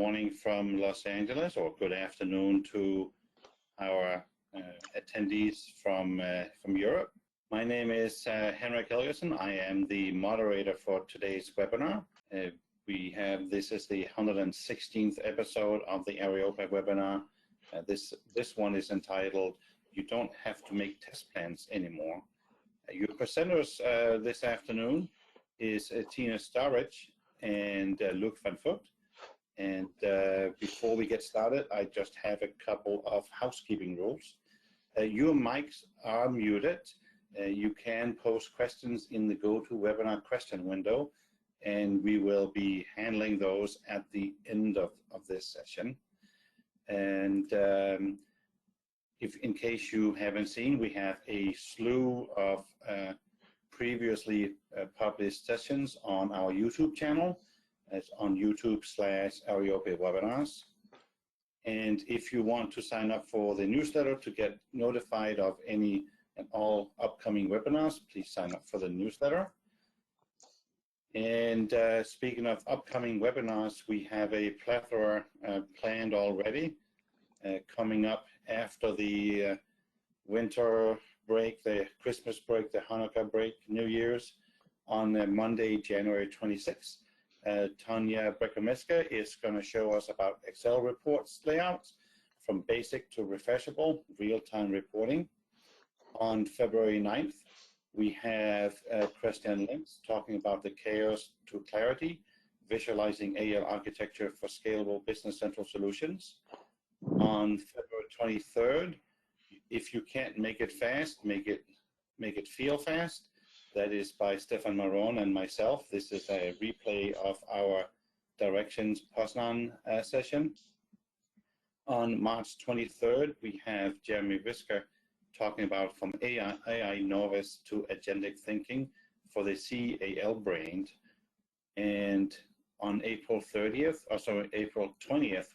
morning from Los Angeles, or good afternoon to our attendees from Europe. My name is Henrik Helgesen. I am the moderator for today's webinar. This is the 116th episode of the Areopa webinar. This one is entitled, "You Don't Have to Make Test Plans Anymore." Your presenters this afternoon is Tine Starič and Luc van Vugt. And before we get started, I just have a couple of housekeeping rules. Your mics are muted. You can post questions in the GoToWebinar question window, and we will be handling those at the end of this session. And if in case you haven't seen, we have a slew of previously published sessions on our YouTube channel. It's on YouTube/Areopa Webinars. And if you want to sign up for the newsletter to get notified of any and all upcoming webinars, please sign up for the newsletter. And speaking of upcoming webinars, we have a plethora planned already coming up after the winter break, the Christmas break, the Hanukkah break, New Year's, on Monday, January 26th. Tanya Brekomeska is going to show us about Excel reports layouts from basic to refreshable real-time reporting. On February 9th, we have Christian Links talking about the chaos to clarity, visualizing AL architecture for scalable business central solutions. On February 23rd, if you can't make it fast, make it feel fast. That is by Stefan Maron and myself. This is a replay of our Directions Poznan session. On March 23rd, we have Jeremy Visker talking about from AI novice to agentic thinking for the CAL brain. And on April 20th,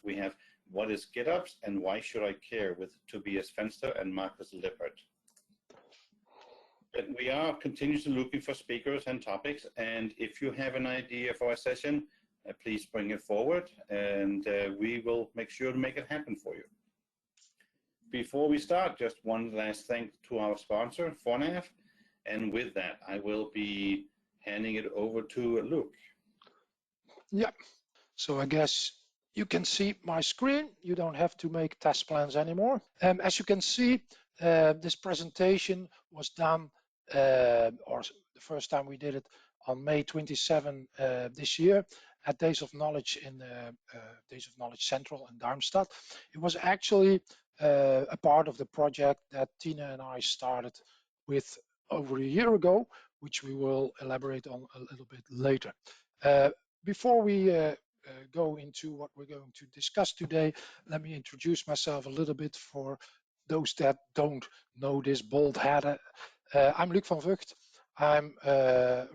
we have What is GitOps and Why Should I Care with Tobias Fenster and Markus Lippert. But we are continuously looking for speakers and topics, and if you have an idea for a session, please bring it forward, and we will make sure to make it happen for you. Before we start, just one last thanks to our sponsor, Fornav, and with that, I will be handing it over to Luc. Yeah, so I guess you can see my screen. You don't have to make test plans anymore. As you can see, this presentation was done, or the first time we did it on May 27 this year at Days of Knowledge in Days of Knowledge Central in Darmstadt. It was actually a part of the project that Tina and I started with over a year ago, which we will elaborate on a little bit later. Before we go into what we're going to discuss today, let me introduce myself a little bit for those that don't know this bald head. I'm Luc van Vugt. I'm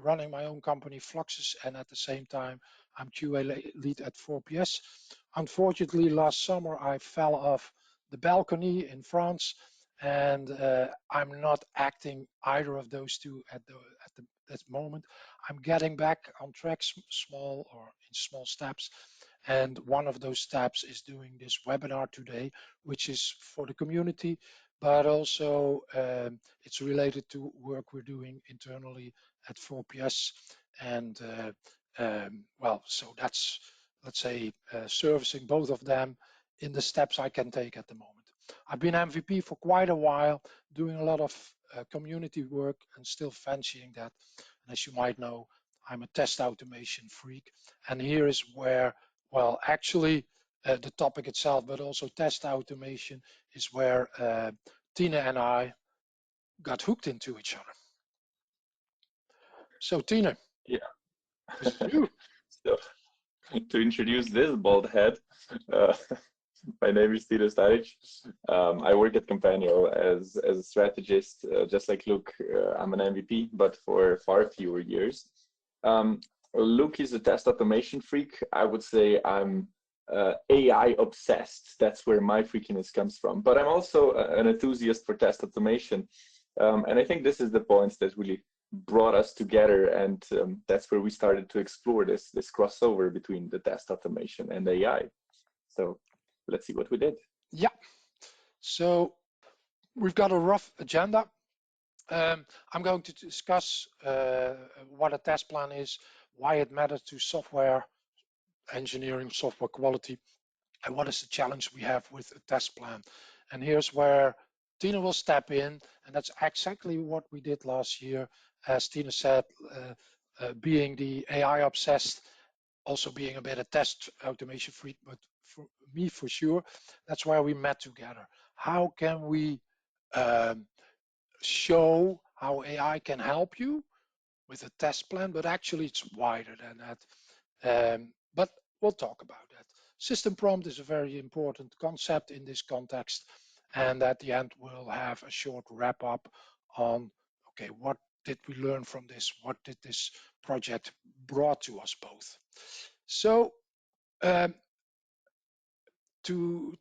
running my own company, Fluxus, and at the same time, I'm QA lead at 4PS. Unfortunately, last summer, I fell off the balcony in France, and I'm not acting either of those two at this moment. I'm getting back on track, small steps, and one of those steps is doing this webinar today, which is for the community, but also it's related to work we're doing internally at 4PS, and well, so that's, let's say, servicing both of them in the steps I can take at the moment. I've been MVP for quite a while, doing a lot of community work and still fancying that. And as you might know, I'm a test automation freak. And here is where, well, actually the topic itself, but also test automation is where Tina and I got hooked into each other. So Tina. Yeah. You. So, to introduce this bald head, my name is Tine Starič. I work at Companio as a strategist, just like Luc. I'm an MVP, but for far fewer years. Luc is a test automation freak. I would say I'm AI obsessed. That's where my freakiness comes from. But I'm also an enthusiast for test automation. And I think this is the points that really brought us together, and that's where we started to explore this crossover between the test automation and AI. So let's see what we did. Yeah. So we've got a rough agenda. I'm going to discuss what a test plan is, why it matters to software engineering, software quality, and what is the challenge we have with a test plan. And here's where Tine will step in, and that's exactly what we did last year. As Tine said, being the AI obsessed, also being a bit of test automation freak, but for me, for sure, that's why we met together. How can we show how AI can help you with a test plan, but actually it's wider than that. But we'll talk about that. System prompt is a very important concept in this context. And at the end, we'll have a short wrap up on, okay, what did we learn from this? What did this project brought to us both? So to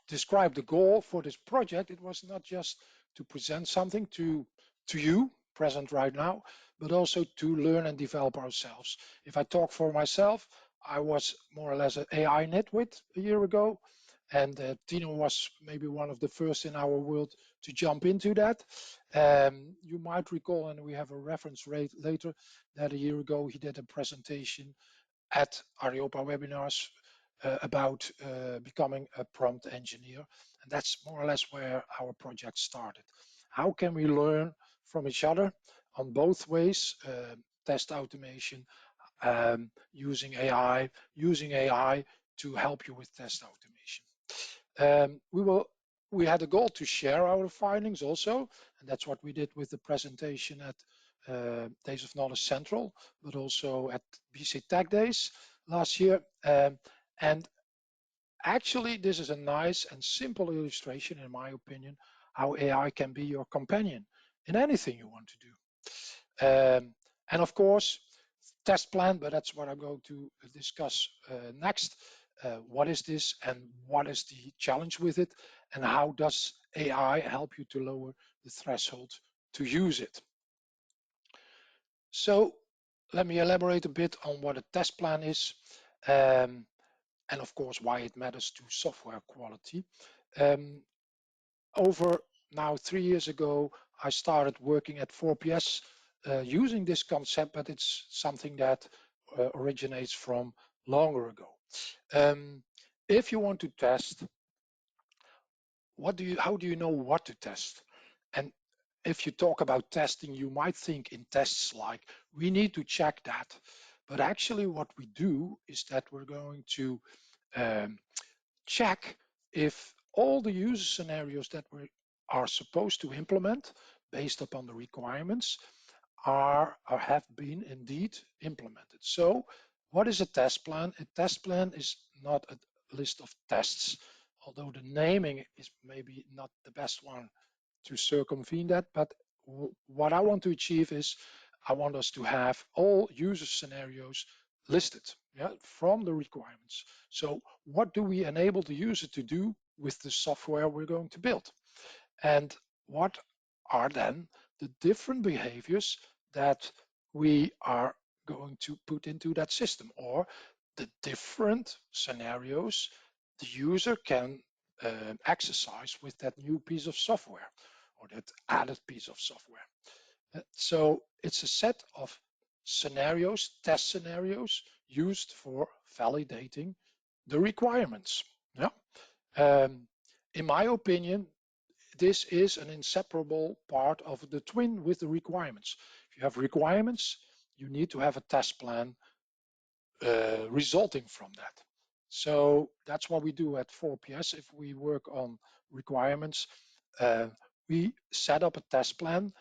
describe the goal for this project, it was not just to present something to you present right now, but also to learn and develop ourselves. If I talk for myself, I was more or less an AI nitwit a year ago, and Tine was maybe one of the first in our world to jump into that. You might recall, and we have a reference rate later, that a year ago he did a presentation at Areopa webinars about becoming a prompt engineer. And that's more or less where our project started. How can we learn from each other on both ways, test automation, using AI to help you with test automation. We had a goal to share our findings also, and that's what we did with the presentation at Days of Knowledge Central, but also at BC Tech Days last year. And actually, this is a nice and simple illustration, in my opinion, how AI can be your companion in anything you want to do. And of course, test plan, but that's what I'm going to discuss next. What is this and what is the challenge with it? And how does AI help you to lower the threshold to use it? So let me elaborate a bit on what a test plan is. And of course, why it matters to software quality. Over now 3 years ago, I started working at 4PS using this concept, but it's something that originates from longer ago. If you want to test, how do you know what to test? And if you talk about testing, you might think in tests like, we need to check that. But actually what we do is that we're going to check if all the user scenarios that we are supposed to implement based upon the requirements are or have been indeed implemented. So what is a test plan? A test plan is not a list of tests, although the naming is maybe not the best one to circumvent that. But what I want to achieve is I want us to have all user scenarios listed, yeah, from the requirements. So what do we enable the user to do with the software we're going to build? And what are then the different behaviors that we are going to put into that system, or the different scenarios the user can exercise with that new piece of software or that added piece of software. So it's a set of scenarios, test scenarios used for validating the requirements. Yeah. In my opinion, this is an inseparable part of the twin with the requirements. If you have requirements, you need to have a test plan resulting from that. So that's what we do at 4PS. If we work on requirements, we set up a test plan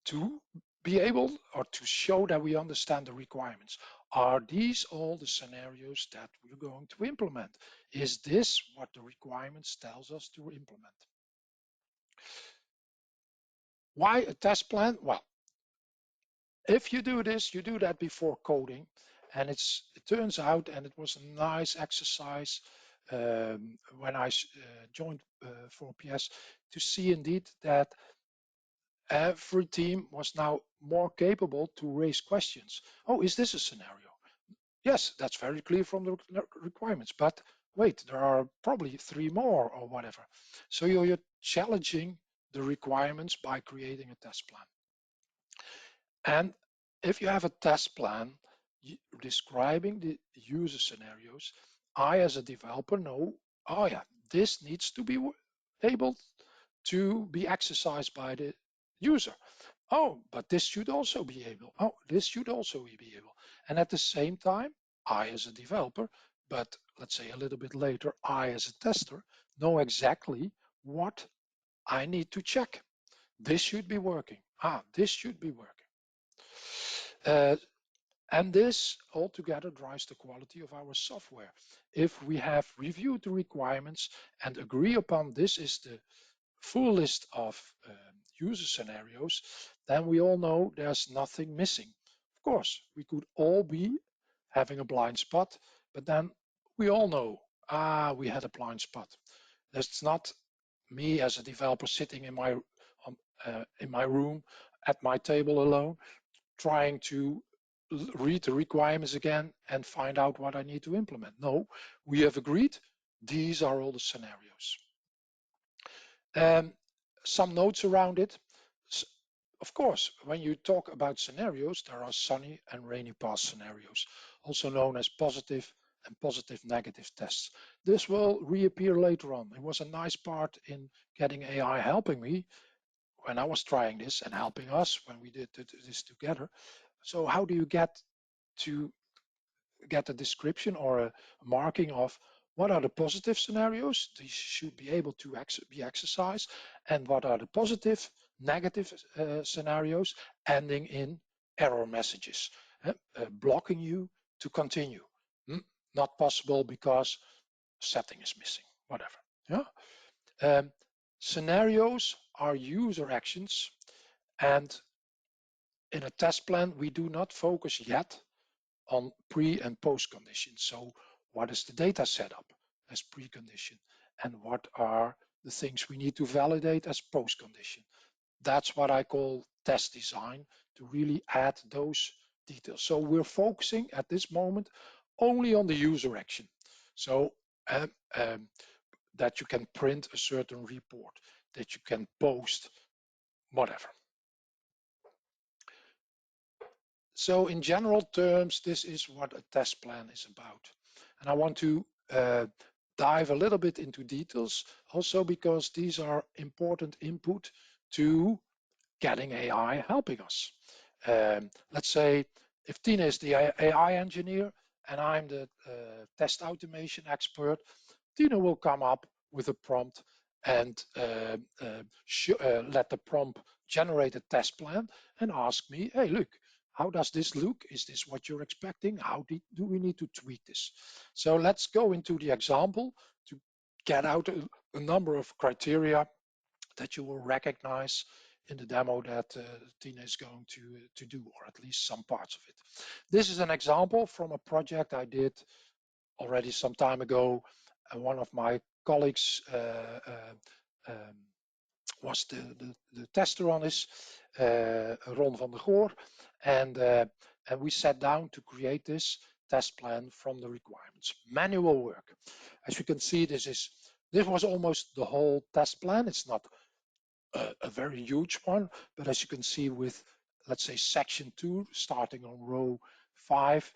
to be able or to show that we understand the requirements. Are these all the scenarios that we're going to implement? Is this what the requirements tells us to implement? Why a test plan? Well, if you do this, you do that before coding. And it turns out, and it was a nice exercise when I joined 4PS, to see indeed that every team was now more capable to raise questions. Oh, is this a scenario? yes, that's very clear from the requirements, but wait, there are probably 3 more or whatever. So you're challenging the requirements by creating a test plan. And if you have a test plan describing the user scenarios, I as a developer know, oh yeah, this needs to be able to be exercised by the user. Oh, but this should also be able. Oh, this should also be able. And at the same time, I as a developer, but let's say a little bit later, I as a tester, know exactly what I need to check. This should be working. This should be working. And this altogether drives the quality of our software. If we have reviewed the requirements and agree upon this is the full list of user scenarios, then we all know there's nothing missing. Of course, we could all be having a blind spot, but then we all know, we had a blind spot. That's not me as a developer sitting in my room at my table alone, trying to read the requirements again and find out what I need to implement. No, we have agreed. These are all the scenarios. Some notes around it. Of course, when you talk about scenarios, there are sunny and rainy pass scenarios, also known as positive and positive negative tests. This will reappear later on. It was a nice part in getting AI helping me when I was trying this and helping us when we did this together. So how do you get a description or a marking of what are the positive scenarios? These should be able to be exercised. And what are the positive, negative scenarios ending in error messages, blocking you to continue. Not possible because setting is missing, whatever. Yeah. Scenarios are user actions, and in a test plan, we do not focus yet on pre and post conditions. So what is the data setup as precondition, and what are the things we need to validate as post condition? That's what I call test design, to really add those details. So we're focusing at this moment only on the user action. So that you can print a certain report, that you can post, whatever. So in general terms, this is what a test plan is about. And I want to dive a little bit into details also because these are important input to getting AI helping us. Let's say if Tine is the AI engineer and I'm the test automation expert, Tine will come up with a prompt and let the prompt generate a test plan and ask me, hey, look, how does this look? Is this what you're expecting? How do we need to tweak this? So let's go into the example to get out a number of criteria that you will recognize in the demo that Tine is going to do, or at least some parts of it. This is an example from a project I did already some time ago. One of my colleagues was the tester on this, Ron van der Goor, and we sat down to create this test plan from the requirements. Manual work. As you can see, this was almost the whole test plan. It's not a very huge one, but as you can see with, let's say, section 2, starting on row 5,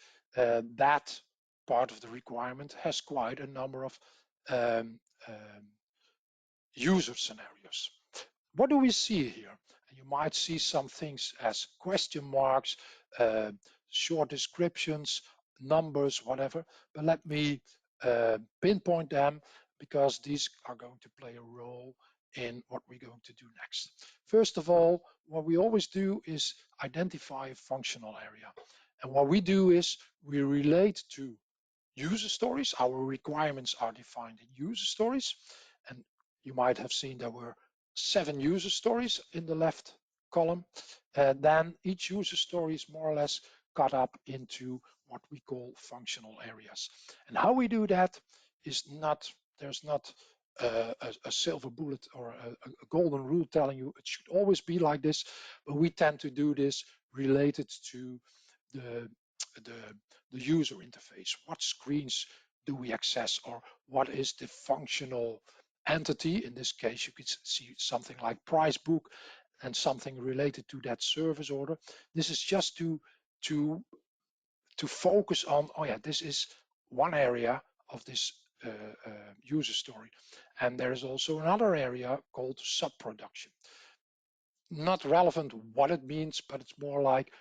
that part of the requirement has quite a number of user scenarios. What do we see here? You might see some things as question marks, short descriptions, numbers, whatever, but let me pinpoint them because these are going to play a role in what we're going to do next. First of all, what we always do is identify a functional area. And what we do is we relate to user stories. Our requirements are defined in user stories. And you might have seen there were 7 user stories in the left column. Then each user story is more or less cut up into what we call functional areas. And how we do that is there's not a silver bullet or a golden rule telling you it should always be like this, but we tend to do this related to the the user interface. What screens do we access, or what is the functional entity? In this case, you could see something like price book and something related to that service order. This is just to focus on, oh yeah, this is one area of this user story. And there is also another area called sub-production. Not relevant what it means, but it's more like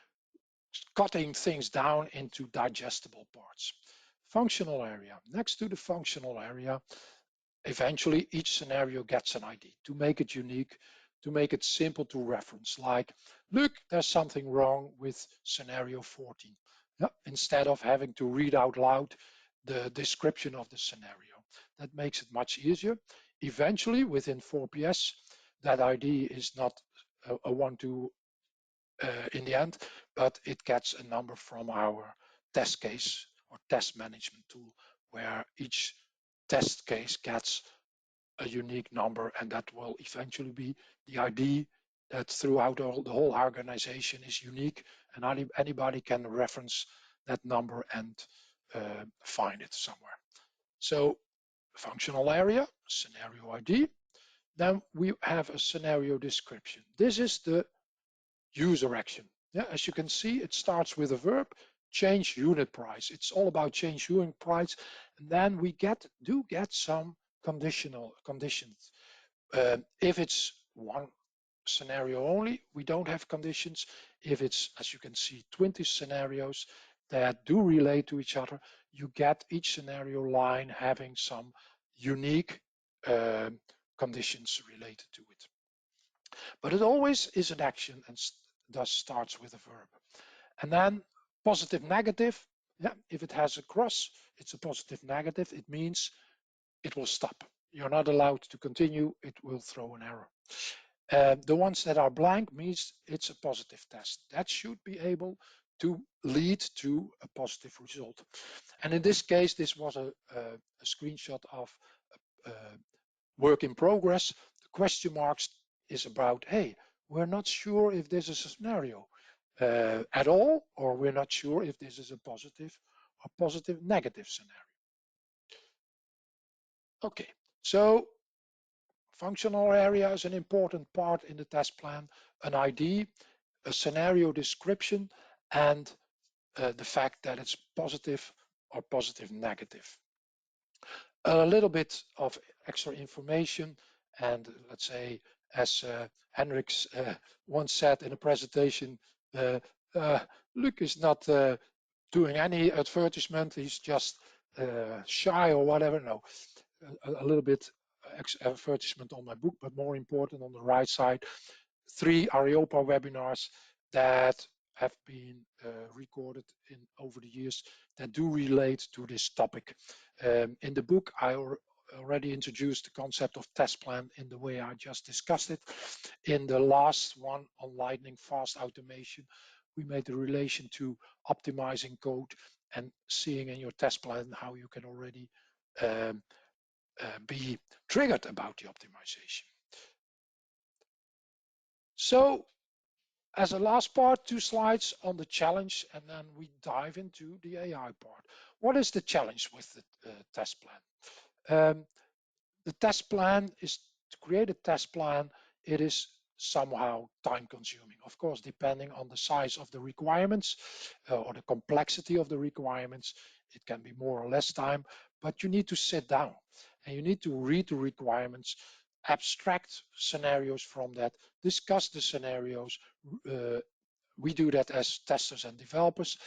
cutting things down into digestible parts. Functional area. Next to the functional area, eventually each scenario gets an ID to make it unique, to make it simple to reference. Like, look, there's something wrong with scenario 14. Yeah, instead of having to read out loud the description of the scenario. That makes it much easier. Eventually, within 4PS, that ID is not a 1-2 in the end, but it gets a number from our test case or test management tool, where each test case gets a unique number, and that will eventually be the ID that throughout the whole organization is unique, and anybody can reference that number and find it somewhere. So functional area, scenario ID. Then we have a scenario description. This is the user action. Yeah, as you can see, it starts with a verb, change unit price. It's all about change unit price. And then we do get some conditions. If it's one scenario only, we don't have conditions. If it's, as you can see, 20 scenarios that do relate to each other, you get each scenario line having some unique conditions related to it. But it always is an action and thus starts with a verb. And then positive, negative. Yeah, if it has a cross, it's a positive, negative. It means it will stop. You're not allowed to continue. It will throw an error. The ones that are blank means it's a positive test. That should be able to lead to a positive result. And in this case, this was a screenshot of work in progress. The question marks is about, hey, we're not sure if this is a scenario at all, or we're not sure if this is a positive or positive negative scenario. Okay, so functional area is an important part in the test plan, an ID, a scenario description, and the fact that it's positive or positive negative. A little bit of extra information, and let's say, as Henrik once said in a presentation, Luc is not doing any advertisement, he's just shy or whatever. No, a little bit advertisement on my book, but more important, on the right side, 3 Areopa webinars that have been recorded over the years that do relate to this topic. In the book, I already introduced the concept of test plan in the way I just discussed it. In the last one on lightning fast automation, we made the relation to optimizing code and seeing in your test plan how you can already be triggered about the optimization. So as a last part, 2 slides on the challenge, and then we dive into the AI part. What is the challenge with the test plan? The test plan is to create a test plan. It is somehow time consuming, of course, depending on the size of the requirements or the complexity of the requirements. It can be more or less time, but you need to sit down and you need to read the requirements, abstract scenarios from that, discuss the scenarios. We do that as testers and developers,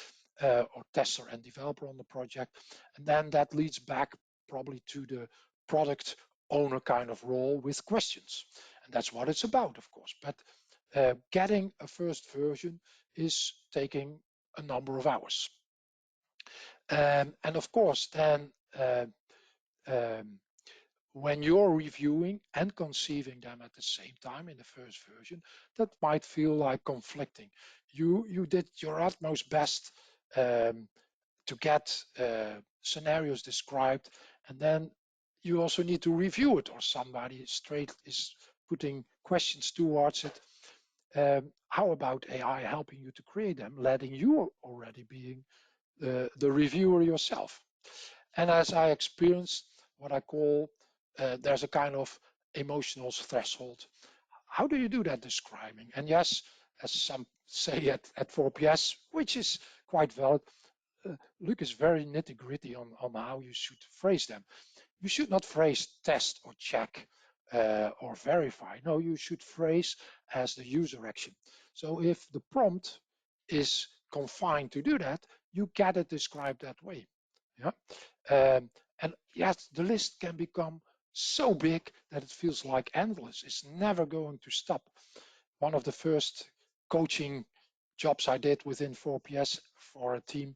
or tester and developer on the project. And then that leads back probably to the product owner kind of role with questions. And that's what it's about, of course. But getting a first version is taking a number of hours. And of course, then when you're reviewing and conceiving them at the same time in the first version, that might feel like conflicting. You did your utmost best to get scenarios described, and then you also need to review it, or somebody straight is putting questions towards it. how about AI helping you to create them, letting you already being the reviewer yourself? And as I experienced what I call, there's a kind of emotional threshold. How do you do that describing? And yes, as some say at 4PS, which is quite valid, Luc is very nitty gritty on how you should phrase them. You should not phrase test or check or verify. No, you should phrase as the user action. So if the prompt is confined to do that, you get it described that way. Yeah. And yes, the list can become so big that it feels like endless. It's never going to stop. One of the first coaching jobs I did within 4PS for a team,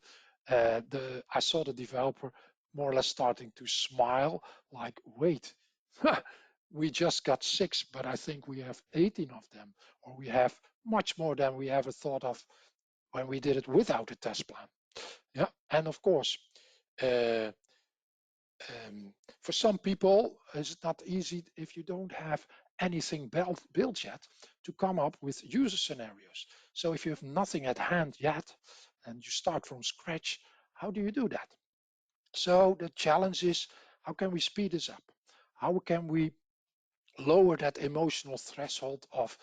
I saw the developer more or less starting to smile, like, wait, we just got 6, but I think we have 18 of them, or we have much more than we ever thought of when we did it without a test plan. Yeah, and of course, for some people, it's not easy if you don't have anything built yet to come up with user scenarios. So if you have nothing at hand yet and you start from scratch, how do you do that? So the challenge is, how can we speed this up? How can we lower that emotional threshold of,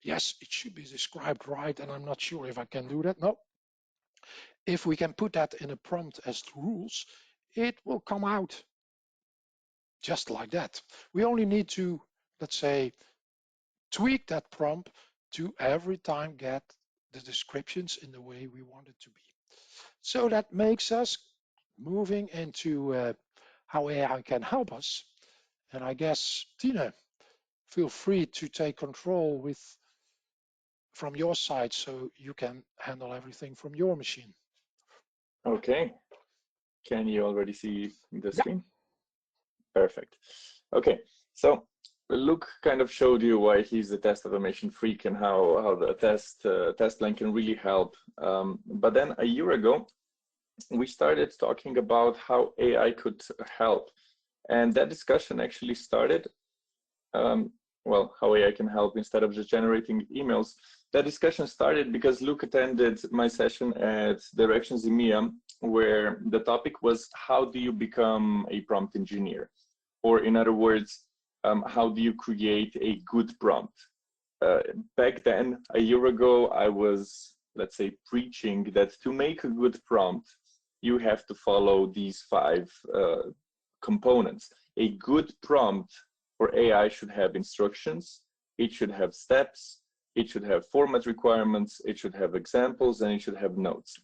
yes, it should be described right, and I'm not sure if I can do that. No. If we can put that in a prompt as rules, it will come out just like that. We only need to, let's say, tweak that prompt to every time get the descriptions in the way we want it to be. So that makes us moving into how AI can help us. And I guess, Tine, feel free to take control from your side so you can handle everything from your machine. Okay. Can you already see the screen? Yeah. Perfect. Okay. So Luc kind of showed you why he's a test automation freak and how the test plan can really help. But then a year ago, we started talking about how AI could help. And that discussion actually started, well, how AI can help instead of just generating emails. That discussion started because Luc attended my session at Directions EMEA, where the topic was, how do you become a prompt engineer? Or in other words, how do you create a good prompt? Back then, a year ago, I was, let's say, preaching that to make a good prompt, you have to follow these 5 components. A good prompt for AI should have instructions, it should have steps, it should have format requirements, it should have examples, and it should have notes.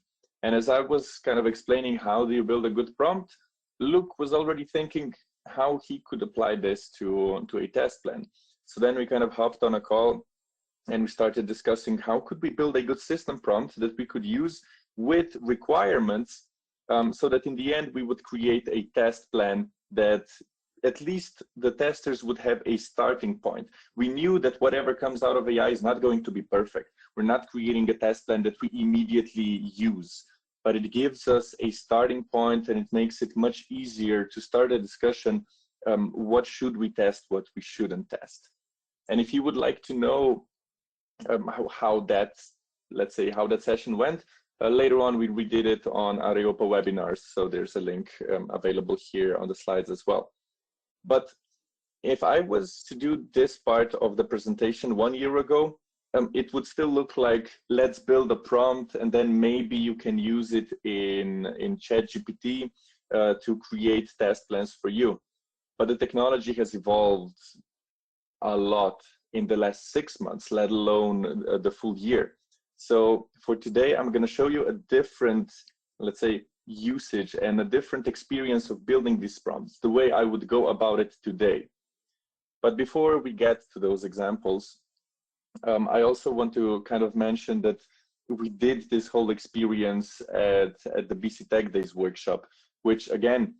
And as I was kind of explaining how do you build a good prompt, Luc was already thinking how he could apply this to a test plan. So then we kind of hopped on a call and we started discussing how could we build a good system prompt that we could use with requirements, so that in the end we would create a test plan that at least the testers would have a starting point. We knew that whatever comes out of AI is not going to be perfect. We're not creating a test plan that we immediately use, but it gives us a starting point and it makes it much easier to start a discussion. What should we test, what we shouldn't test? And if you would like to know how that, let's say, how that session went, later on we did it on Areopa webinars, so there's a link available here on the slides as well. But if I was to do this part of the presentation 1 year ago, it would still look like, let's build a prompt and then maybe you can use it in ChatGPT to create test plans for you. But the technology has evolved a lot in the last 6 months, let alone the full year. So for today, I'm going to show you a different, let's say, usage and a different experience of building these prompts, the way I would go about it today. But before we get to those examples, I also want to kind of mention that we did this whole experience at the BC Tech Days workshop, which again,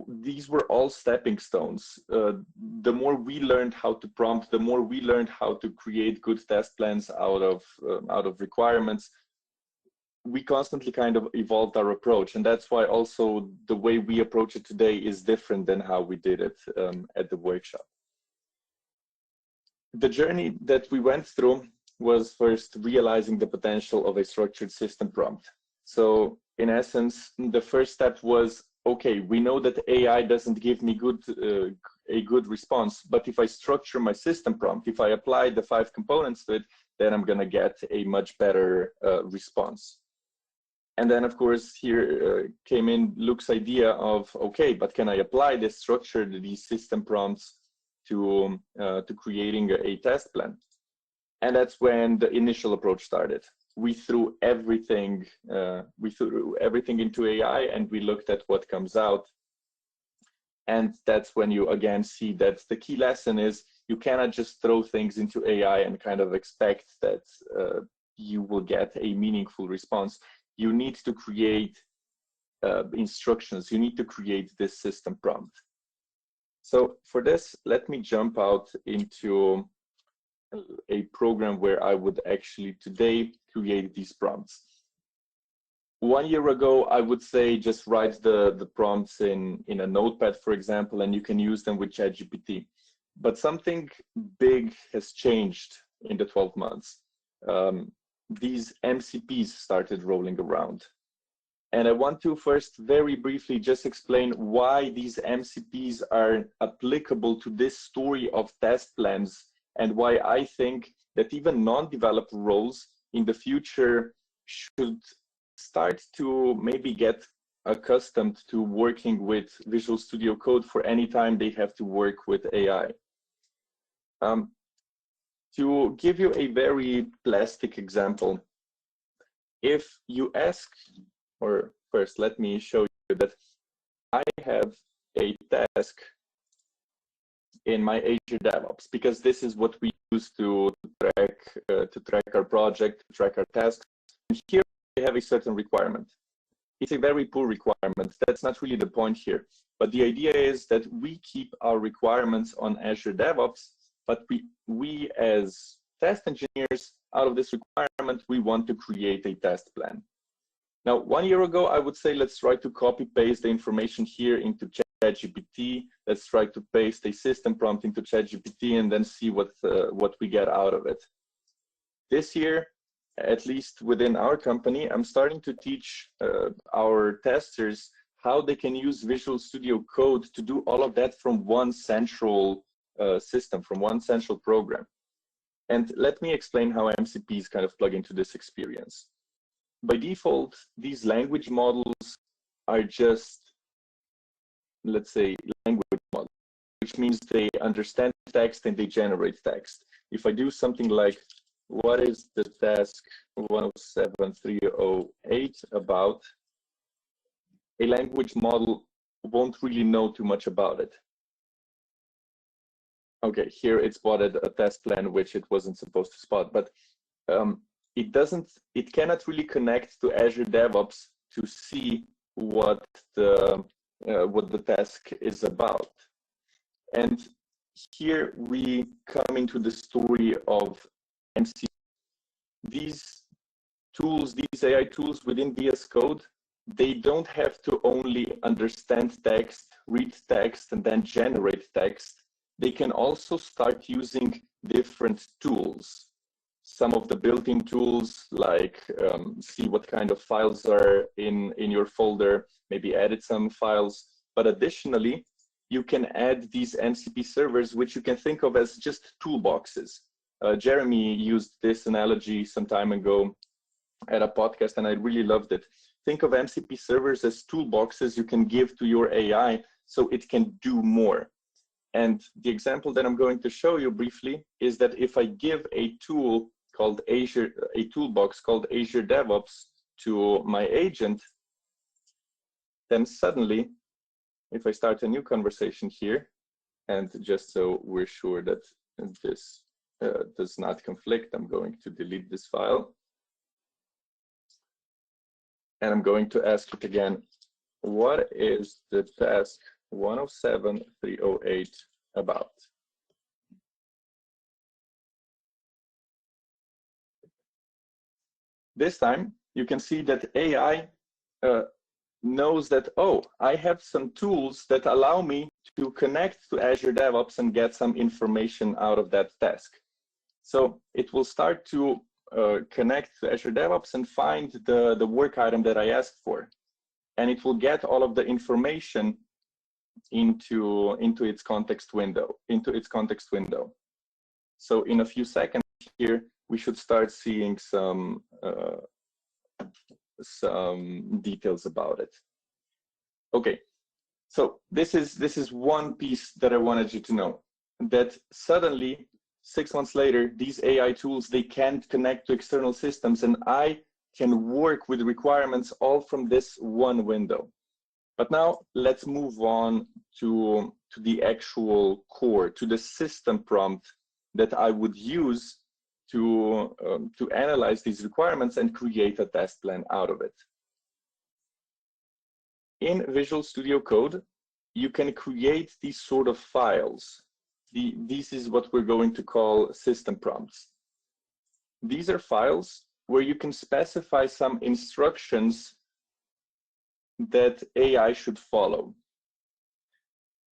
these were all stepping stones. The more we learned how to prompt, the more we learned how to create good test plans out of requirements. We constantly kind of evolved our approach, and that's why also the way we approach it today is different than how we did it at the workshop. the journey that we went through was first realizing the potential of a structured system prompt. So in essence, the first step was, okay, we know that AI doesn't give me a good response, but if I structure my system prompt, if I apply the 5 components to it, then I'm gonna get a much better response. And then of course here came in Luc's idea of, okay, but can I apply this structure to these system prompts to creating a test plan? And that's when the initial approach started. We threw everything into AI, and we looked at what comes out. And that's when you again see that the key lesson is you cannot just throw things into AI and kind of expect that you will get a meaningful response. You need to create instructions. You need to create this system prompt. So for this, let me jump out into a program where I would actually today create these prompts. 1 year ago, I would say just write the prompts in a notepad, for example, and you can use them with ChatGPT. But something big has changed in the 12 months. These MCPs started rolling around. And I want to first very briefly just explain why these MCPs are applicable to this story of test plans, and why I think that even non-developer roles in the future should start to maybe get accustomed to working with Visual Studio Code for any time they have to work with AI. To give you a very plastic example, if you ask, or first let me show you that I have a task in my Azure DevOps, because this is what we use to track our project, to track our tasks. And here we have a certain requirement. It's a very poor requirement. That's not really the point here. But the idea is that we keep our requirements on Azure DevOps, but we as test engineers, out of this requirement, we want to create a test plan. Now, 1 year ago, I would say, let's try to copy paste the information here into ChatGPT. Let's try to paste a system prompt into ChatGPT and then see what we get out of it. This year, at least within our company, I'm starting to teach our testers how they can use Visual Studio Code to do all of that from one central system, from one central program. And let me explain how MCPs kind of plug into this experience. By default, these language models are just, let's say, language models, which means they understand text and they generate text. If I do something like, what is the task 107308 about, a language model won't really know too much about it. Okay, here it spotted a test plan which it wasn't supposed to spot, but it cannot really connect to Azure DevOps to see what the task is about. And here we come into the story of MC. These tools, these AI tools within VS Code, they don't have to only understand text, read text, and then generate text. They can also start using different tools. Some of the built-in tools, like see what kind of files are in your folder, maybe edit some files. But additionally, you can add these MCP servers, which you can think of as just toolboxes. Jeremy used this analogy some time ago at a podcast, and I really loved it. Think of MCP servers as toolboxes you can give to your AI so it can do more. And the example that I'm going to show you briefly is that if I give a tool called Azure, a toolbox called Azure DevOps to my agent, then suddenly, if I start a new conversation here, and just so we're sure that this does not conflict, I'm going to delete this file. And I'm going to ask it again, what is the task 107308 about? This time, you can see that AI knows that, oh, I have some tools that allow me to connect to Azure DevOps and get some information out of that task. So it will start to connect to Azure DevOps and find the work item that I asked for. And it will get all of the information into its context window, So in a few seconds here, we should start seeing some details about it. Okay, so this is one piece that I wanted you to know, that suddenly 6 months later, these AI tools, they can't connect to external systems, and I can work with requirements all from this one window. But now let's move on to the actual core, to the system prompt that I would use to analyze these requirements and create a test plan out of it. In Visual Studio Code, you can create these sort of files. This is what we're going to call system prompts. These are files where you can specify some instructions that AI should follow.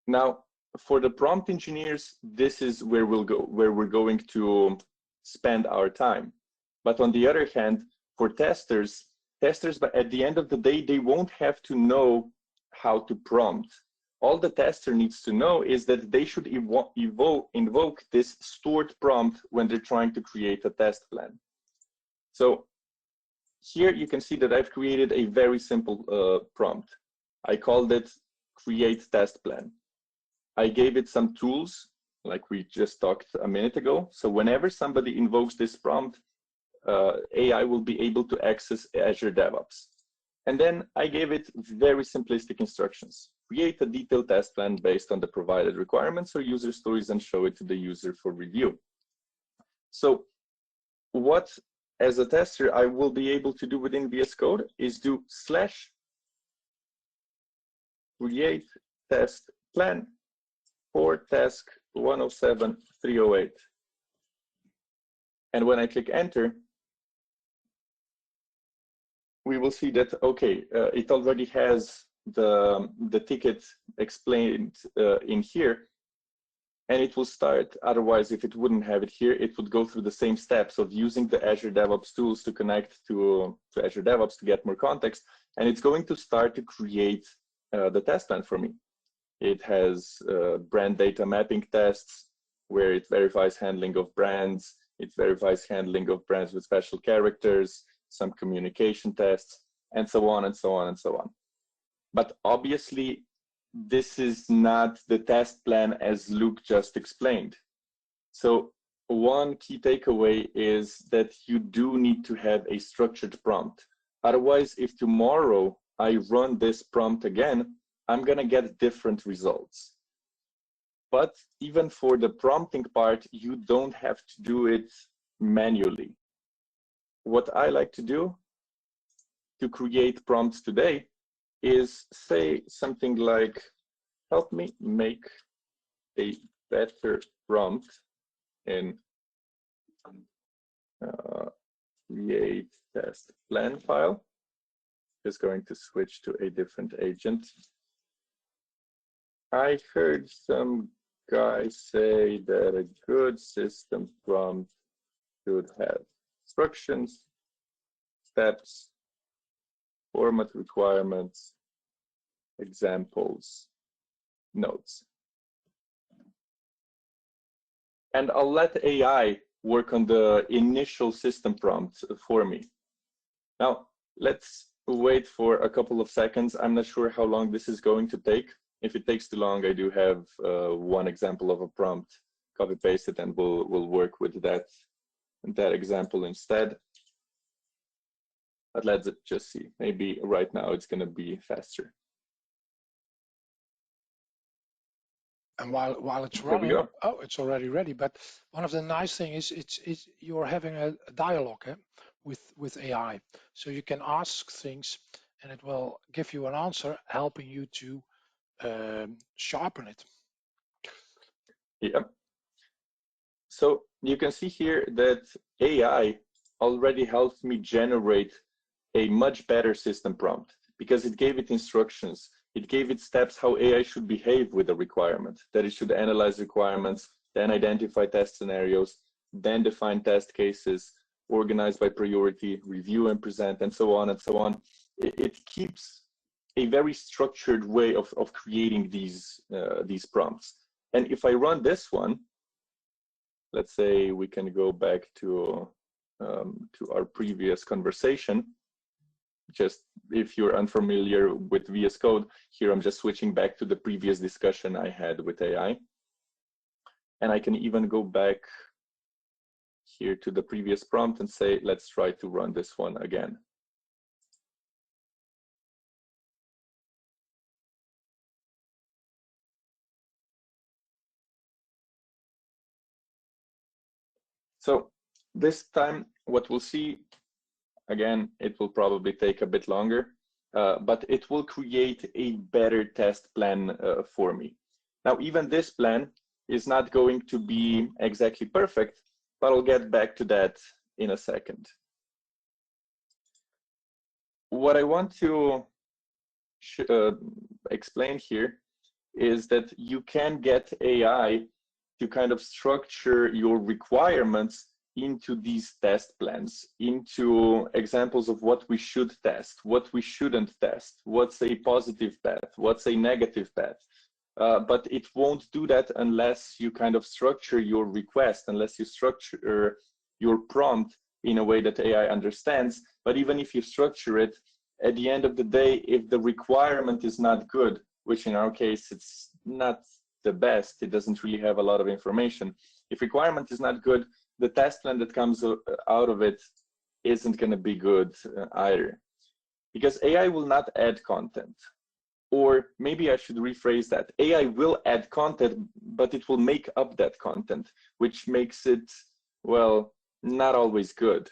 Now, for the prompt engineers, this is where we're going to spend our time. But on the other hand, for testers, but at the end of the day, they won't have to know how to prompt. All the tester needs to know is that they should invoke this stored prompt when they're trying to create a test plan. So here you can see that I've created a very simple prompt. I called it create test plan. I gave it some tools like we just talked a minute ago. So whenever somebody invokes this prompt, AI will be able to access Azure DevOps. And then I gave it very simplistic instructions. Create a detailed test plan based on the provided requirements or user stories and show it to the user for review. So what, as a tester, I will be able to do within VS Code is do / create test plan for task 107-308. And when I click enter, we will see that, okay, it already has the ticket explained in here, and it will start. Otherwise, if it wouldn't have it here, it would go through the same steps of using the Azure DevOps tools to connect to Azure DevOps to get more context, and it's going to start to create the test plan for me. It has brand data mapping tests, where it verifies handling of brands, it verifies handling of brands with special characters, some communication tests, and so on and so on and so on. But obviously, this is not the test plan as Luc just explained. So one key takeaway is that you do need to have a structured prompt. Otherwise, if tomorrow I run this prompt again, I'm gonna get different results. But even for the prompting part, you don't have to do it manually. What I like to do to create prompts today is say something like, help me make a better prompt in create test plan file. Just going to switch to a different agent. I heard some guy say that a good system prompt should have instructions, steps, format requirements, examples, notes. And I'll let AI work on the initial system prompt for me. Now, let's wait for a couple of seconds. I'm not sure how long this is going to take. If it takes too long, I do have one example of a prompt, copy paste it, and we'll work with that example instead. But let's just see. Maybe right now it's going to be faster. And while it's running, oh, it's already ready. But one of the nice things is you're having a dialogue with AI. So you can ask things and it will give you an answer, helping you to sharpen it. Yeah. So you can see here that AI already helped me generate a much better system prompt because it gave it instructions. It gave it steps how AI should behave with a requirement, that it should analyze requirements, then identify test scenarios, then define test cases, organize by priority, review and present, and so on and so on. It keeps a very structured way of creating these prompts. And if I run this one, let's say we can go back to our previous conversation. Just if you're unfamiliar with VS Code, here I'm just switching back to the previous discussion I had with AI. And I can even go back here to the previous prompt and say, let's try to run this one again. So this time, what we'll see, again, it will probably take a bit longer, but it will create a better test plan for me. Now, even this plan is not going to be exactly perfect, but I'll get back to that in a second. What I want to explain here is that you can get AI to kind of structure your requirements into these test plans, into examples of what we should test, what we shouldn't test, what's a positive path, what's a negative path. But it won't do that unless you kind of structure your request, unless you structure your prompt in a way that AI understands. But even if you structure it, at the end of the day, if the requirement is not good, which in our case, it's not the best, it doesn't really have a lot of information. If requirement is not good, the test plan that comes out of it isn't going to be good either. Because AI will not add content. Or maybe I should rephrase that. AI will add content, but it will make up that content, which makes it, well, not always good.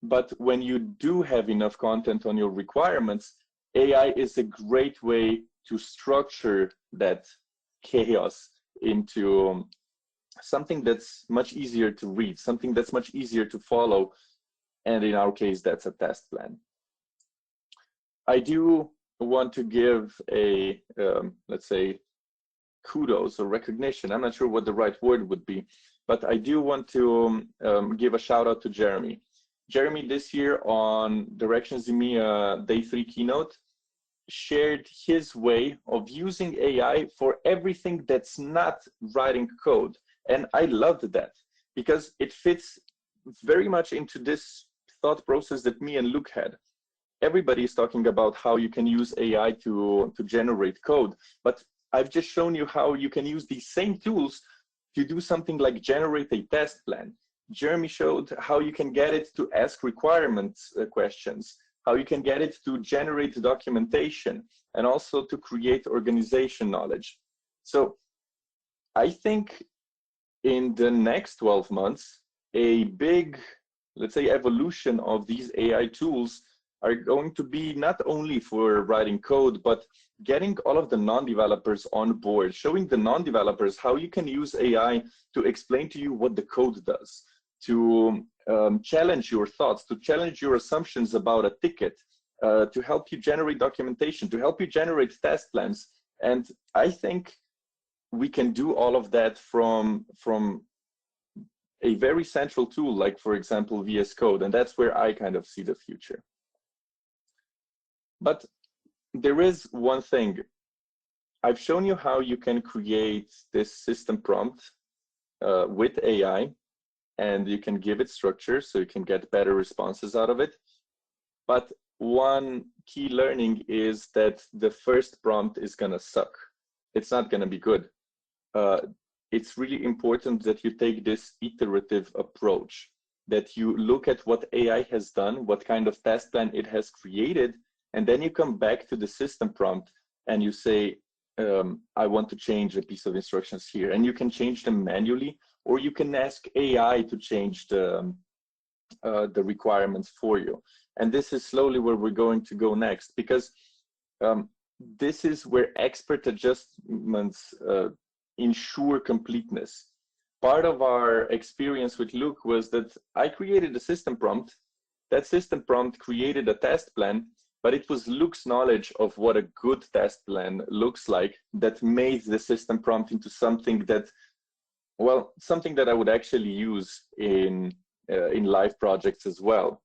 But when you do have enough content on your requirements, AI is a great way to structure that chaos into something that's much easier to read, something that's much easier to follow. And in our case, that's a test plan. I do want to give a, let's say, kudos or recognition. I'm not sure what the right word would be, but I do want to give a shout out to Jeremy. Jeremy this year on Directions EMEA Day 3 keynote shared his way of using AI for everything that's not writing code. And I loved that because it fits very much into this thought process that me and Luc had. Everybody is talking about how you can use AI to generate code, but I've just shown you how you can use these same tools to do something like generate a test plan. Jeremy showed how you can get it to ask requirements questions, how you can get it to generate documentation, and also to create organization knowledge. So I think in the next 12 months, a big, let's say, evolution of these AI tools are going to be not only for writing code, but getting all of the non-developers on board, showing the non-developers how you can use AI to explain to you what the code does, to challenge your thoughts, to challenge your assumptions about a ticket, to help you generate documentation, to help you generate test plans. And I think we can do all of that from a very central tool, like, for example, VS Code. And that's where I kind of see the future. But there is one thing. I've shown you how you can create this system prompt with AI, and you can give it structure so you can get better responses out of it. But one key learning is that the first prompt is going to suck. It's not going to be good. It's really important that you take this iterative approach, that you look at what AI has done, what kind of test plan it has created, and then you come back to the system prompt and you say, I want to change a piece of instructions here. And you can change them manually, or you can ask AI to change the requirements for you. And this is slowly where we're going to go next, because this is where expert adjustments ensure completeness. Part of our experience with Luc was that I created a system prompt. That system prompt created a test plan, but it was Luc's knowledge of what a good test plan looks like that made the system prompt into something that well, something that I would actually use in live projects as well.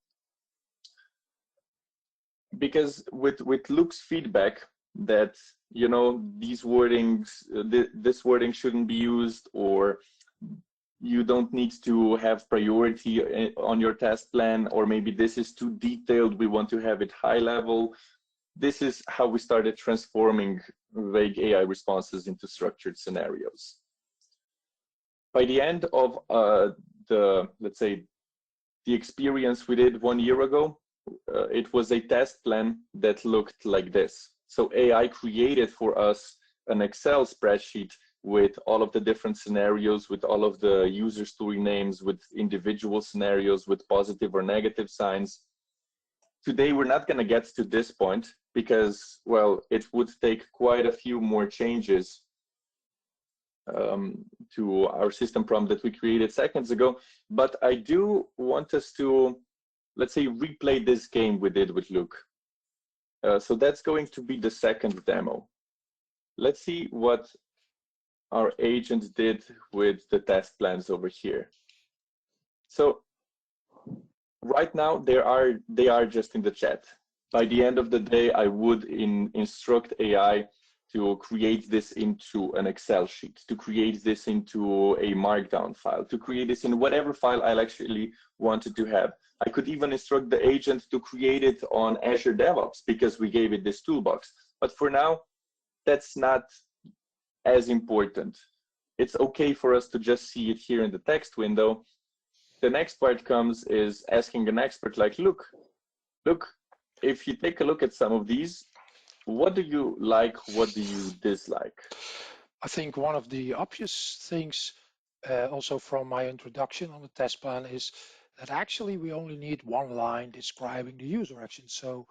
Because with Luc's feedback that, you know, these wordings, this wording shouldn't be used, or you don't need to have priority on your task plan, or maybe this is too detailed, we want to have it high level. This is how we started transforming vague AI responses into structured scenarios. By the end of let's say, the experience we did 1 year ago, it was a test plan that looked like this. So AI created for us an Excel spreadsheet with all of the different scenarios, with all of the user story names, with individual scenarios, with positive or negative signs. Today, we're not going to get to this point because, well, it would take quite a few more changes to our system prompt that we created seconds ago. But I do want us to, let's say, replay this game we did with Luc. So that's going to be the second demo. Let's see what our agent did with the test plans over here. So right now, they are just in the chat. By the end of the day, I would instruct AI to create this into an Excel sheet, to create this into a markdown file, to create this in whatever file I actually wanted to have. I could even instruct the agent to create it on Azure DevOps because we gave it this toolbox. But for now, that's not as important. It's okay for us to just see it here in the text window. The next part comes is asking an expert like, look, if you take a look at some of these, what do you like? What do you dislike? I think one of the obvious things, also from my introduction on the test plan, is that actually we only need one line describing the user action. So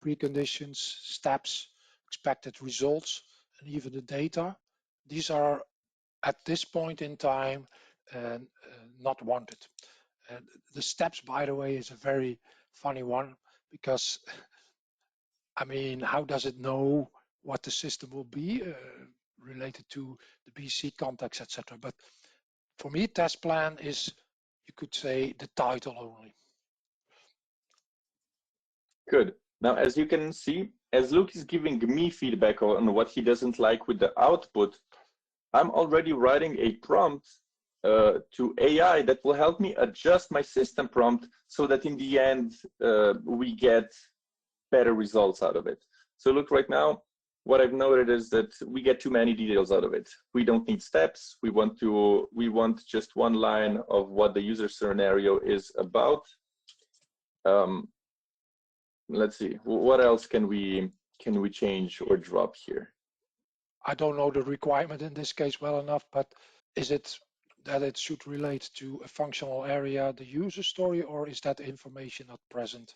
preconditions, steps, expected results, and even the data. These are at this point in time not wanted. The steps, by the way, is a very funny one because, I mean, how does it know what the system will be related to the BC context, etc. But for me, test plan is, you could say, the title only. Good. Now, as you can see, as Luc is giving me feedback on what he doesn't like with the output, I'm already writing a prompt to AI that will help me adjust my system prompt so that in the end, we get better results out of it. So look, right now, what I've noted is that we get too many details out of it. We don't need steps. We want just one line of what the user scenario is about. Let's see, what else can we change or drop here? I don't know the requirement in this case well enough, but is it that it should relate to a functional area, the user story, or is that information not present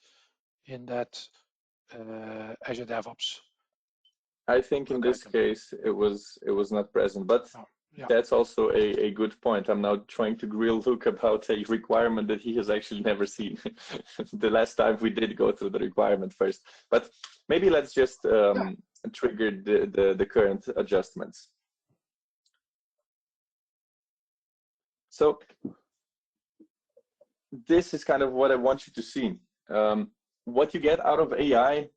in that Azure DevOps? I think in this case, it was not present, but yeah. That's also a good point. I'm now trying to grill Luc about a requirement that he has actually never seen. The last time we did go through the requirement first, but maybe let's just trigger the current adjustments. So this is kind of what I want you to see. What you get out of AI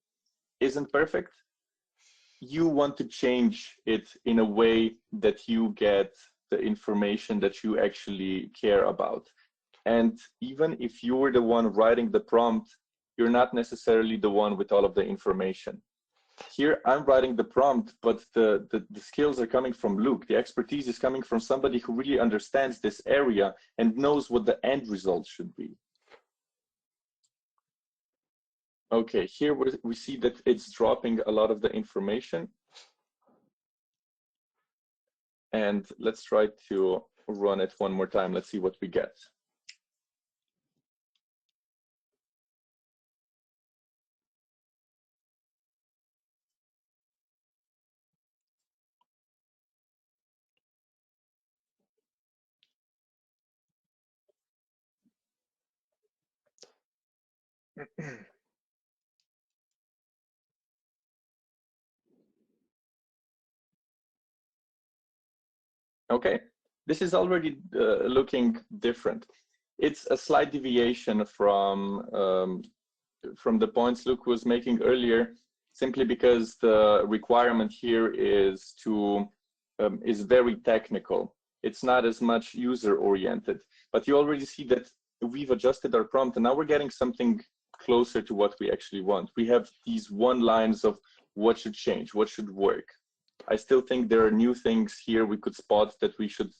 isn't perfect. You want to change it in a way that you get the information that you actually care about. And even if you're the one writing the prompt, you're not necessarily the one with all of the information. Here, I'm writing the prompt, but the skills are coming from Luc. The expertise is coming from somebody who really understands this area and knows what the end result should be. Okay, here we see that it's dropping a lot of the information. And let's try to run it one more time. Let's see what we get. Okay, this is already looking different. It's a slight deviation from the points Luc was making earlier, simply because the requirement here is very technical. It's not as much user-oriented, but you already see that we've adjusted our prompt, and now we're getting something closer to what we actually want. We have these one lines of what should change, what should work. I still think there are new things here we could spot that we should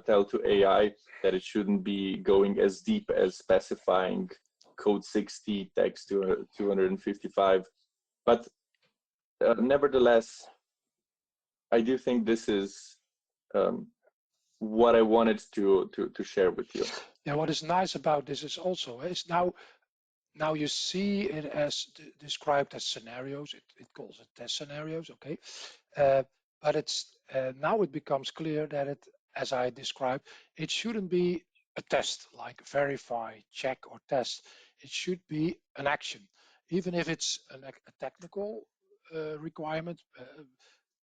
tell to AI, that it shouldn't be going as deep as specifying code 60, text 255. But nevertheless, I do think this is what I wanted to share with you. Yeah, what is nice about this is also now you see it as described as scenarios. It calls it test scenarios, okay? But it's now it becomes clear that it, as I described, it shouldn't be a test like verify, check, or test. It should be an action, even if it's a technical requirement.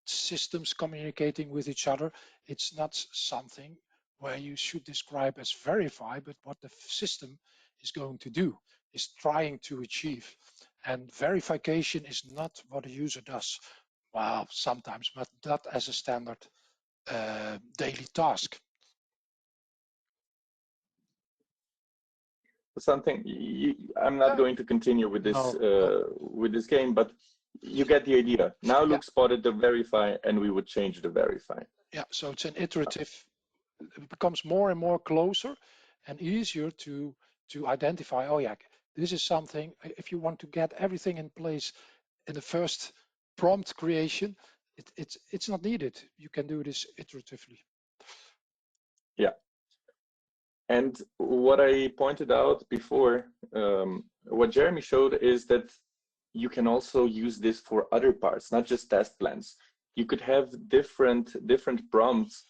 Systems communicating with each other. It's not something where you should describe as verify, but what the system is going to do, is trying to achieve. And verification is not what a user does. Well, sometimes, but not as a standard daily task. Something I'm not going to continue with this with this game, but you get the idea. Now Luc spotted the verify, and we would change the verify. Yeah, so it's an iterative. It becomes more and more closer and easier to identify. Oh yeah, this is something. If you want to get everything in place in the first prompt creation, it's not needed. You can do this iteratively. Yeah. And what I pointed out before, what Jeremy showed, is that you can also use this for other parts, not just test plans. You could have different prompts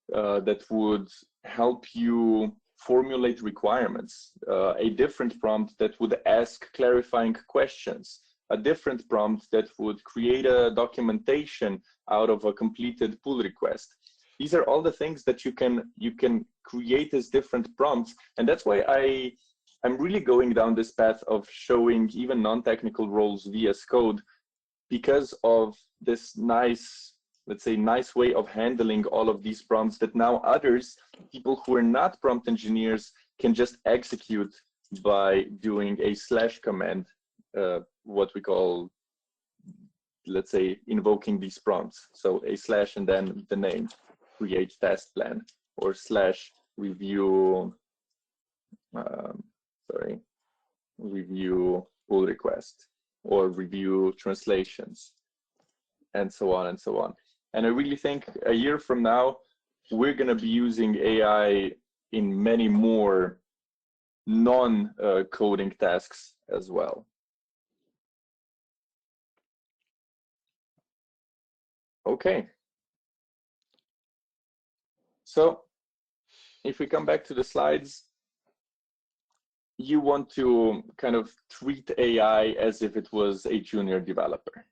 that would help you formulate requirements, a different prompt that would ask clarifying questions, a different prompt that would create a documentation out of a completed pull request. These are all the things that you can create as different prompts, and that's why I'm really going down this path of showing even non-technical roles VS Code, because of this nice, let's say, nice way of handling all of these prompts that now others, people who are not prompt engineers, can just execute by doing a slash command, what we call, let's say, invoking these prompts. So a slash and then the name, create test plan, or slash review, review pull request, or review translations, and so on and so on. And I really think a year from now, we're going to be using AI in many more non-coding tasks as well. Okay. So if we come back to the slides, you want to kind of treat AI as if it was a junior developer.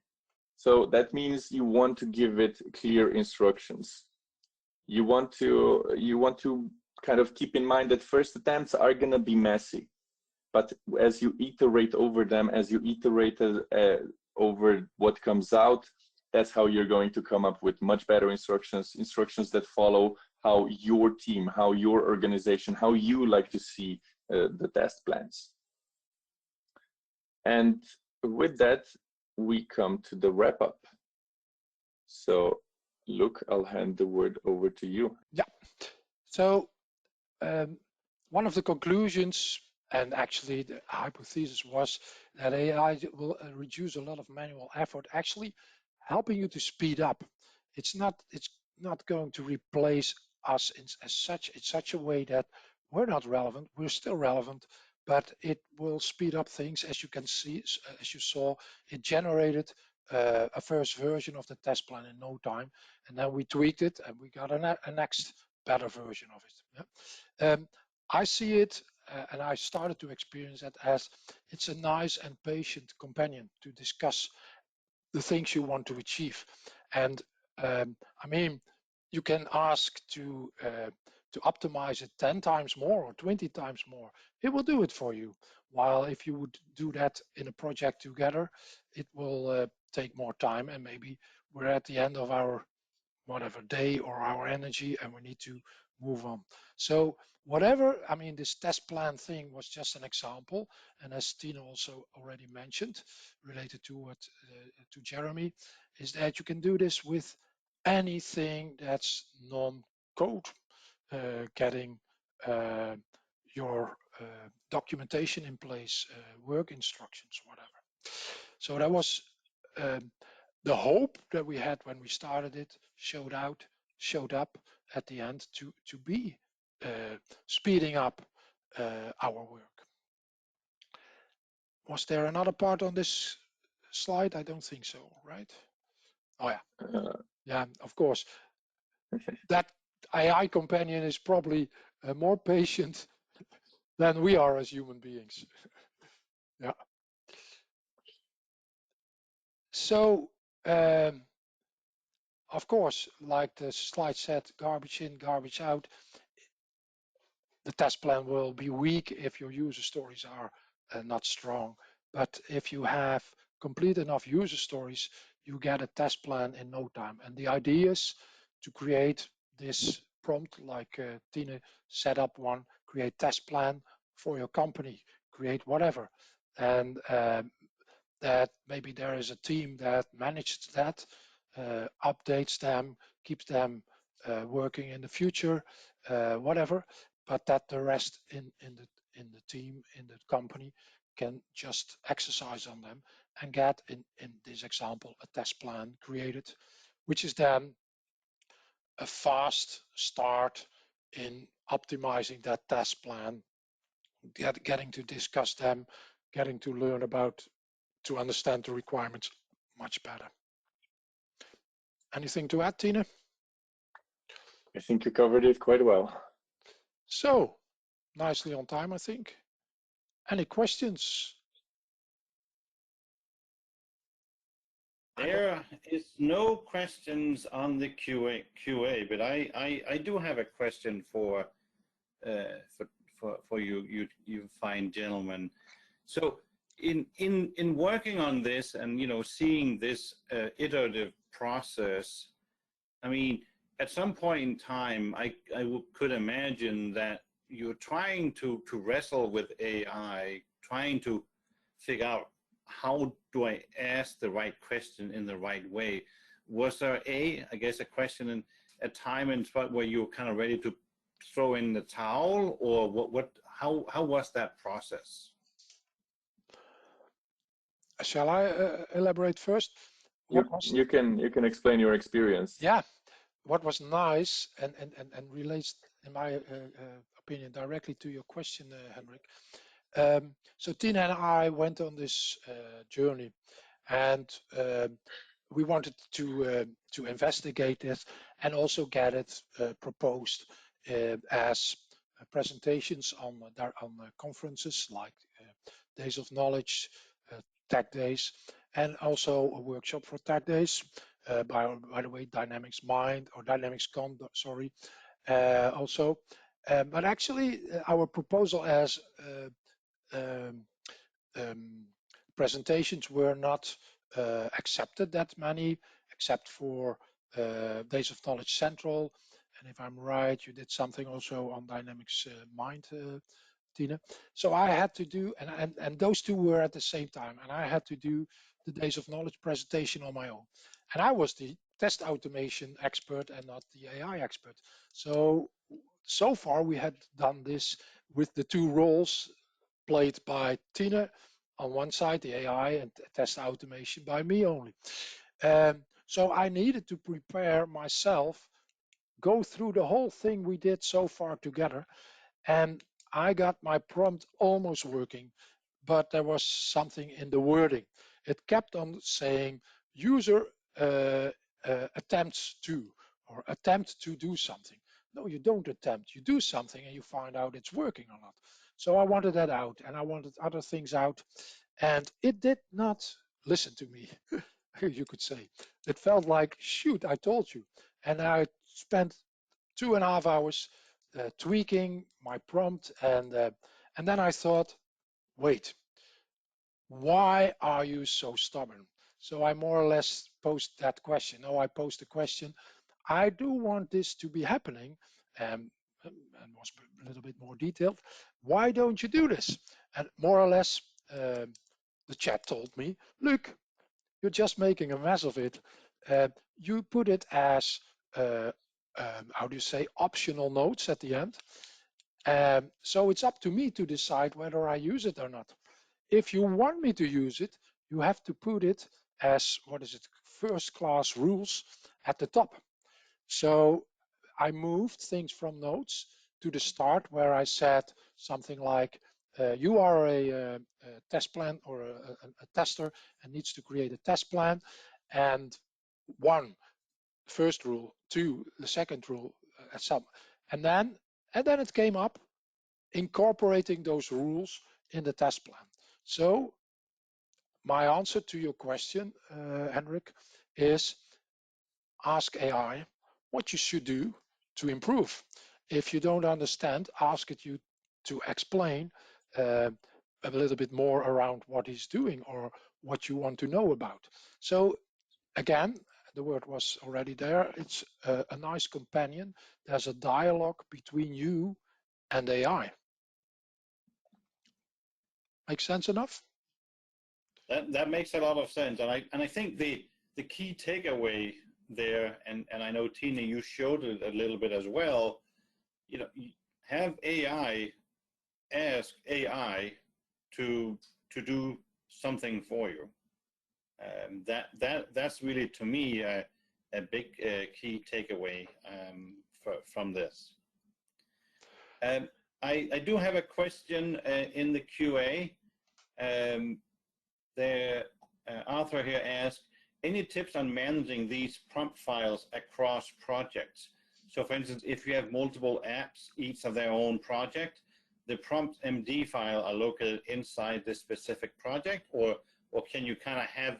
So that means you want to give it clear instructions. You want to kind of keep in mind that first attempts are going to be messy, but as you iterate over them, as you iterate over what comes out, that's how you're going to come up with much better instructions that follow how your team, how your organization, how you like to see the test plans. And with that, we come to the wrap up. So Luc, I'll hand the word over to you. Yeah. So one of the conclusions, and actually the hypothesis, was that AI will reduce a lot of manual effort, actually helping you to speed up. It's not going to replace us in such a way that we're not relevant. We're still relevant, but it will speed up things. As you can see, as you saw, it generated a first version of the test plan in no time, and then we tweaked it and we got a next better version of it. Yeah? I see it, and I started to experience it as it's a nice and patient companion to discuss the things you want to achieve. And I mean, you can ask to optimize it 10 times more or 20 times more. It will do it for you. While if you would do that in a project together, it will take more time, and maybe we're at the end of our whatever day or our energy and we need to move on. So whatever, I mean, this test plan thing was just an example, and as Tine also already mentioned, related to what to Jeremy, is that you can do this with anything that's non-code, getting your documentation in place, work instructions, whatever. So that was the hope that we had when we started it showed up at the end to be speeding up our work. Was there another part on this slide? I don't think so, right? Oh yeah, yeah, of course. That AI companion is probably more patient than we are as human beings. Yeah. So, of course, like the slide said, garbage in, garbage out. The test plan will be weak if your user stories are not strong. But if you have complete enough user stories, you get a test plan in no time. And the idea is to create this prompt, like Tine set up one, create test plan for your company, create whatever. And that maybe there is a team that manages that, updates them, keeps them working in the future, whatever, but that the rest in the team, in the company, can just exercise on them and get, in this example, a test plan created, which is then a fast start in optimizing that test plan, getting to discuss them, getting to learn about, to understand the requirements much better. Anything to add, Tine? I think you covered it quite well. So, nicely on time, I think. Any questions? There is no questions on the QA, but I do have a question for you fine gentlemen. So in working on this and seeing this iterative process, I mean, at some point in time, I could imagine that you're trying to wrestle with AI, trying to figure out how do I ask the right question in the right way. Was there I guess a question in a time and spot where you were kind of ready to throw in the towel, or how was that process? Shall I elaborate first? You can explain your experience. Yeah, what was nice and relates, in my opinion, directly to your question, Henrik. So Tine and I went on this journey, and we wanted to investigate this and also get it proposed as presentations on conferences like Days of Knowledge, Tech Days, and also a workshop for Tech Days. By the way, Dynamics Mind or Dynamics Con, sorry, also. But actually, our proposal as presentations were not accepted that many, except for Days of Knowledge Central. And if I'm right, you did something also on Dynamics Mind, Tine. So I had to do, and those two were at the same time, and I had to do the Days of Knowledge presentation on my own. And I was the test automation expert and not the AI expert. So far we had done this with the two roles played by Tine on one side, the AI and test automation by me only. So I needed to prepare myself, go through the whole thing we did so far together, and I got my prompt almost working, but there was something in the wording. It kept on saying user attempts to, or attempt to do something. No, you don't attempt, you do something and you find out it's working or not. So I wanted that out, and I wanted other things out, and it did not listen to me. you could say. It felt like, shoot, I told you. And I spent 2.5 hours tweaking my prompt, and then I thought, wait, why are you so stubborn? So I more or less posed that question. No, I posed the question, I do want this to be happening, and was a little bit more detailed. Why don't you do this? And more or less, the chat told me, look, you're just making a mess of it. You put it as, how do you say, optional notes at the end. So it's up to me to decide whether I use it or not. If you want me to use it, you have to put it as, what is it, first class rules at the top. So I moved things from notes to the start where I said something like, you are a test plan or a tester and needs to create a test plan. And 1, first rule, 2, the second rule, and then it came up incorporating those rules in the test plan. So my answer to your question, Henrik, is ask AI what you should do to improve. If you don't understand, ask it you to explain a little bit more around what he's doing or what you want to know about. So again, the word was already there. It's a nice companion. There's a dialogue between you and AI. Make sense enough? That makes a lot of sense, and I think the key takeaway there, and I know Tine, you showed it a little bit as well. You know, have AI ask AI to do something for you. That's really, to me, a big key takeaway from this. I do have a question in the QA. The author here asked, any tips on managing these prompt files across projects? So for instance, if you have multiple apps, each of their own project, the prompt MD file are located inside this specific project, or can you kind of have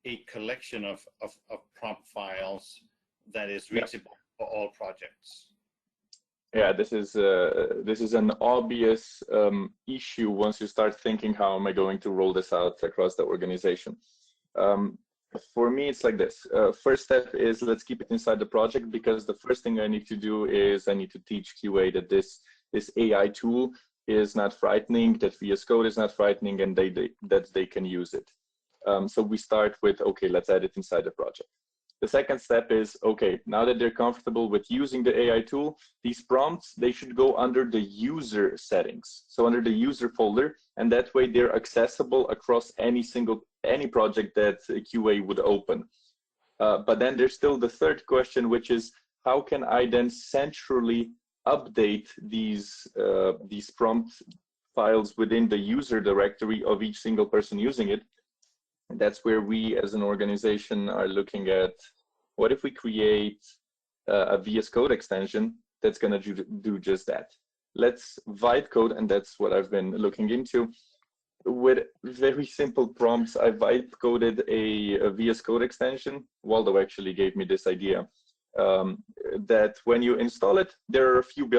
a collection of prompt files that is reachable for all projects? Yeah, this is an obvious issue once you start thinking, how am I going to roll this out across the organization? For me, it's like this. First step is, let's keep it inside the project, because the first thing I need to do is I need to teach QA that this AI tool is not frightening, that VS Code is not frightening, and that they can use it. So we start with, okay, let's add it inside the project. The second step is, okay, now that they're comfortable with using the AI tool, these prompts, they should go under the user settings. So under the user folder, and that way they're accessible across any project that QA would open. But then there's still the third question, which is, how can I then centrally update these prompt files within the user directory of each single person using it? And that's where we as an organization are looking at, what if we create a VS Code extension that's going to do just that? Let's write code, and that's what I've been looking into. With very simple prompts, I vibe coded a VS Code extension. Waldo actually gave me this idea, that when you install it, there are a few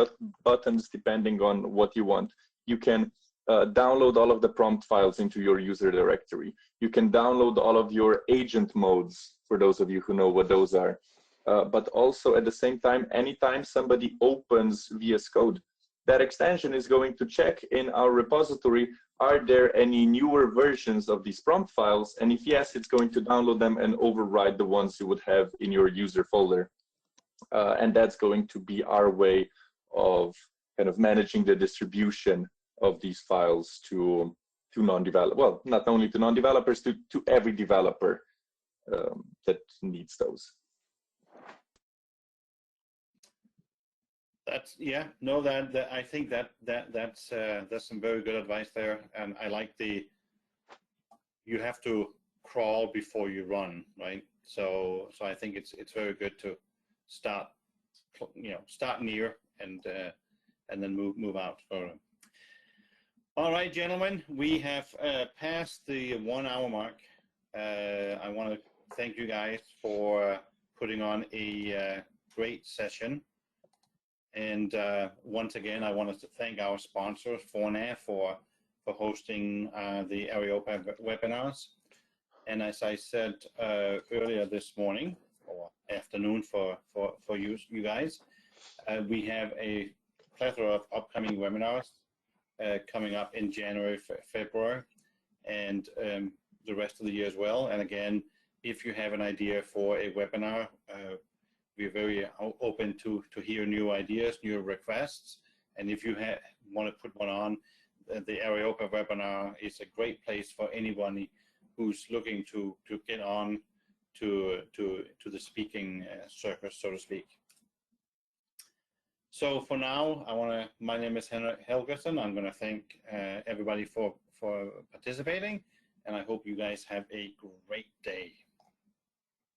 buttons depending on what you want. You can download all of the prompt files into your user directory. You can download all of your agent modes, for those of you who know what those are. But also at the same time, anytime somebody opens VS Code, that extension is going to check in our repository, are there any newer versions of these prompt files? And if yes, it's going to download them and override the ones you would have in your user folder. And that's going to be our way of kind of managing the distribution of these files to non-developers, well, not only to non-developers, to every developer that needs those. That's, yeah, no, that I think that's some very good advice there, and I like you have to crawl before you run, right? So I think it's very good to start near and then move out further. All right, gentlemen, we have passed the 1 hour mark. I want to thank you guys for putting on a great session. And once again, I wanted to thank our sponsors, Forna, for hosting the Areopa webinars. And as I said earlier this morning, or afternoon for you guys, we have a plethora of upcoming webinars coming up in January, February, and the rest of the year as well. And again, if you have an idea for a webinar, we're very open to hear new ideas, new requests. And if you want to put one on, the Areopa webinar is a great place for anyone who's looking to get on to the speaking circus, so to speak. So for now, my name is Henrik Helgesen. I'm going to thank everybody for participating, and I hope you guys have a great day.